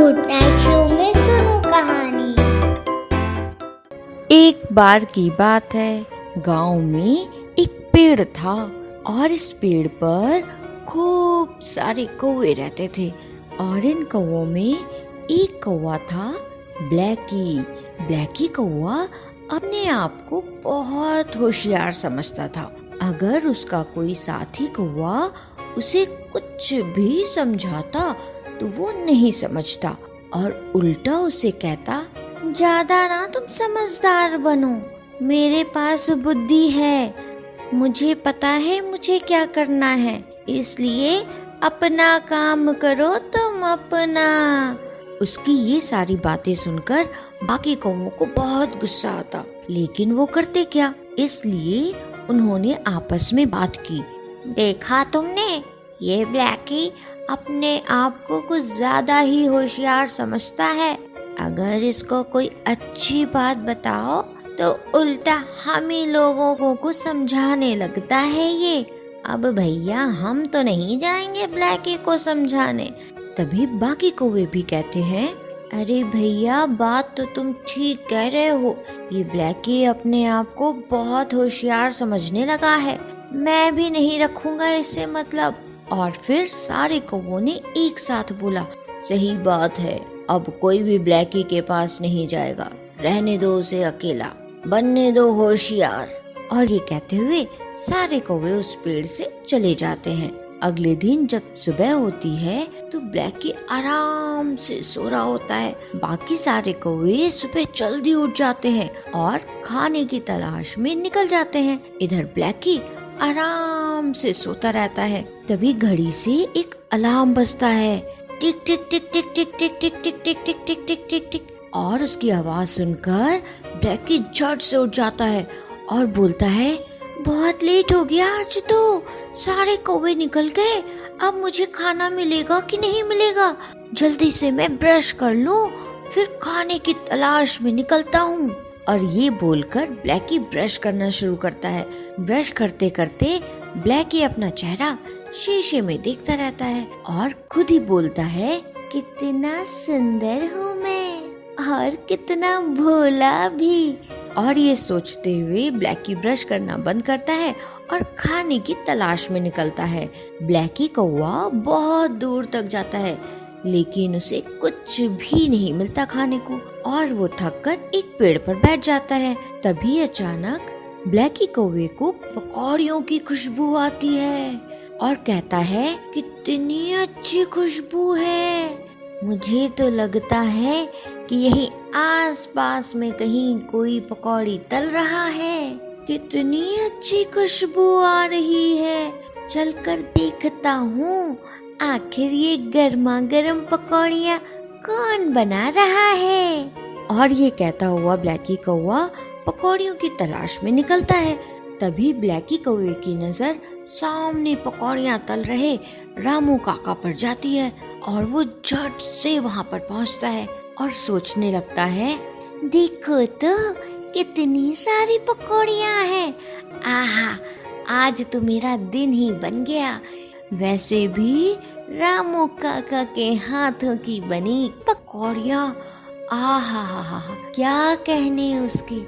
Good night show में सुनो कहानी। एक बार की बात है, गांव में एक पेड़ था और इस पेड़ पर खूब सारे कौवे रहते थे। और इन कौवों में एक कौवा था ब्लैकी। ब्लैकी कौवा अपने आप को बहुत होशियार समझता था। अगर उसका कोई साथी कौवा उसे कुछ भी समझाता तो वो नहीं समझता और उल्टा उसे कहता, ज्यादा ना तुम समझदार बनो, मेरे पास बुद्धि है, मुझे पता है मुझे क्या करना है, इसलिए अपना काम करो तुम अपना। उसकी ये सारी बातें सुनकर बाकी कौवों को बहुत गुस्सा आता, लेकिन वो करते क्या, इसलिए उन्होंने आपस में बात की। देखा तुमने, ये ब्लैकी अपने आप को कुछ ज्यादा ही होशियार समझता है। अगर इसको कोई अच्छी बात बताओ तो उल्टा हम ही लोगों को कुछ समझाने लगता है ये। अब भैया हम तो नहीं जाएंगे ब्लैकी को समझाने। तभी बाकी कौवे भी कहते हैं, अरे भैया बात तो तुम ठीक कह रहे हो, ये ब्लैकी अपने आप को बहुत होशियार समझने लगा है, मैं भी नहीं रखूंगा इससे मतलब। और फिर सारे कौवों ने एक साथ बोला, सही बात है, अब कोई भी ब्लैकी के पास नहीं जाएगा, रहने दो उसे अकेला, बनने दो होशियार। और ये कहते हुए सारे कौवे उस पेड़ से चले जाते हैं। अगले दिन जब सुबह होती है तो ब्लैकी आराम से सो रहा होता है। बाकी सारे कौवे सुबह जल्दी उठ जाते हैं और खाने की तलाश में निकल जाते हैं। इधर ब्लैकी आराम से सोता रहता है। तभी घड़ी से एक अलार्म बजता है, टिक टिक टिक टिक टिक टिक टिक टिक टिक टिक टिक टिक टिक टिक। और उसकी आवाज सुनकर ब्लैकी झट से उठ जाता है और बोलता है, बहुत लेट हो गया आज तो, सारे कौवे निकल गए, अब मुझे खाना मिलेगा कि नहीं मिलेगा, जल्दी से मैं ब्रश कर लूं, फिर खाने की तलाश में निकलता हूँ। और ये बोलकर ब्लैकी ब्रश करना शुरू करता है। ब्रश करते करते ब्लैकी अपना चेहरा शीशे में देखता रहता है और खुद ही बोलता है, कितना सुंदर हूँ मैं और कितना भोला भी। और ये सोचते हुए ब्लैकी ब्रश करना बंद करता है और खाने की तलाश में निकलता है। ब्लैकी कौवा बहुत दूर तक जाता है, लेकिन उसे कुछ भी नहीं मिलता खाने को और वो थककर एक पेड़ पर बैठ जाता है। तभी अचानक ब्लैकी कौवे को पकौड़ियों की खुशबू आती है और कहता है, कितनी अच्छी खुशबू है, मुझे तो लगता है कि यही आसपास में कहीं कोई पकौड़ी तल रहा है, कितनी अच्छी खुशबू आ रही है, चलकर देखता हूँ आखिर ये गर्मा गर्म पकौड़ियाँ कौन बना रहा है। और ये कहता हुआ ब्लैकी कौवा पकौड़ियों की तलाश में निकलता है। तभी ब्लैकी कौवे की नजर सामने पकौड़ियाँ तल रहे रामू काका पर जाती है और वो झट से वहाँ पर पहुँचता है और सोचने लगता है, देखो तो कितनी सारी पकौड़ियाँ हैं, आहा आज तो मेरा दिन ही बन गया। वैसे भी रामू काका के हाथों की बनी पकौड़ियाँ, आहा हा हा हा, क्या कहने उसके,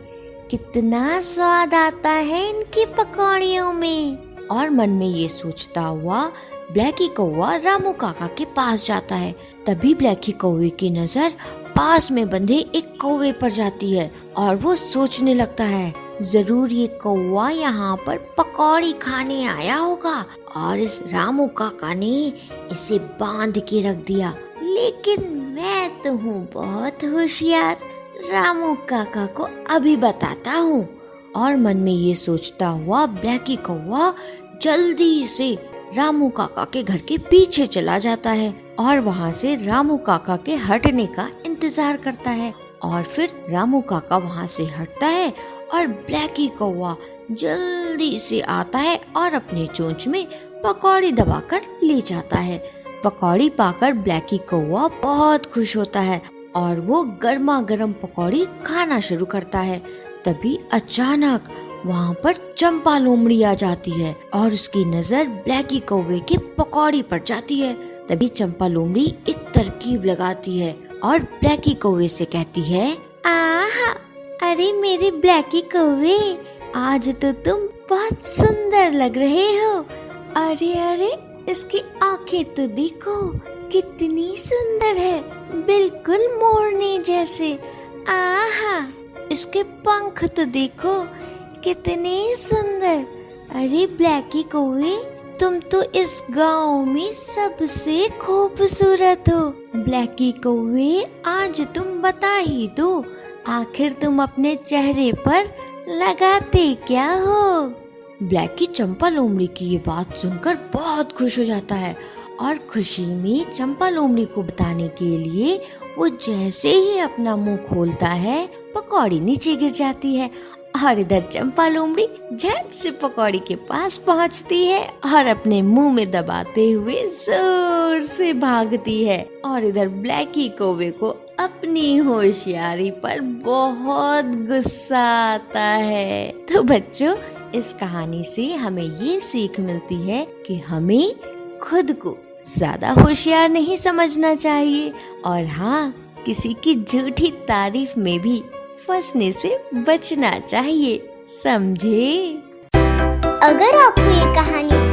कितना स्वाद आता है इनकी पकौड़ियों में। और मन में ये सोचता हुआ ब्लैकी कौवा रामू काका के पास जाता है। तभी ब्लैकी कौवे की नजर पास में बंधे एक कौवे पर जाती है और वो सोचने लगता है, जरूर ये कौवा यहाँ पर पकौड़ी खाने आया होगा और इस रामू काका ने इसे बांध के रख दिया, लेकिन मैं तो हूँ बहुत होशियार, रामू काका को अभी बताता हूँ। और मन में ये सोचता हुआ ब्लैकी कौवा जल्दी से रामू काका के घर के पीछे चला जाता है और वहाँ से रामू काका के हटने का इंतजार करता है। और फिर रामू काका वहाँ से हटता है और ब्लैकी कौवा जल्दी से आता है और अपने चोंच में पकौड़ी दबाकर ले जाता है। पकौड़ी पाकर ब्लैकी कौवा बहुत खुश होता है और वो गर्मा गर्म पकौड़ी खाना शुरू करता है। तभी अचानक वहाँ पर चंपा लोमड़ी आ जाती है और उसकी नजर ब्लैकी कौवे के पकौड़ी पर जाती है। तभी चंपा लोमड़ी एक तरकीब लगाती है और ब्लैकी कौवे से कहती है, आहा, अरे मेरे ब्लैकी कौवे, आज तो तुम बहुत सुंदर लग रहे हो। अरे अरे, इसकी आंखें तो देखो कितनी सुंदर है, बिल्कुल मोरनी जैसे। आहा, इसके पंख तो देखो कितने सुंदर। अरे ब्लैकी कौवे, तुम तो इस गांव में सबसे खूबसूरत हो। ब्लैकी कौवे, आज तुम बता ही दो, आखिर तुम अपने चेहरे पर लगाते क्या हो? ब्लैकी चंपा लोमड़ी की ये बात सुनकर बहुत खुश हो जाता है और खुशी में चंपा लोमड़ी को बताने के लिए वो जैसे ही अपना मुंह खोलता है, पकौड़ी नीचे गिर जाती है और इधर चंपा लोमड़ी झट से पकौड़ी के पास पहुंचती है और अपने मुंह में दबाते हुए जोर से भागती है। और इधर ब्लैकी कौवे को अपनी होशियारी पर बहुत गुस्सा आता है। तो बच्चों, इस कहानी से हमें ये सीख मिलती है कि हमें खुद को ज्यादा होशियार नहीं समझना चाहिए और हाँ, किसी की झूठी तारीफ में भी फंसने से बचना चाहिए। समझे? अगर आपको ये कहानी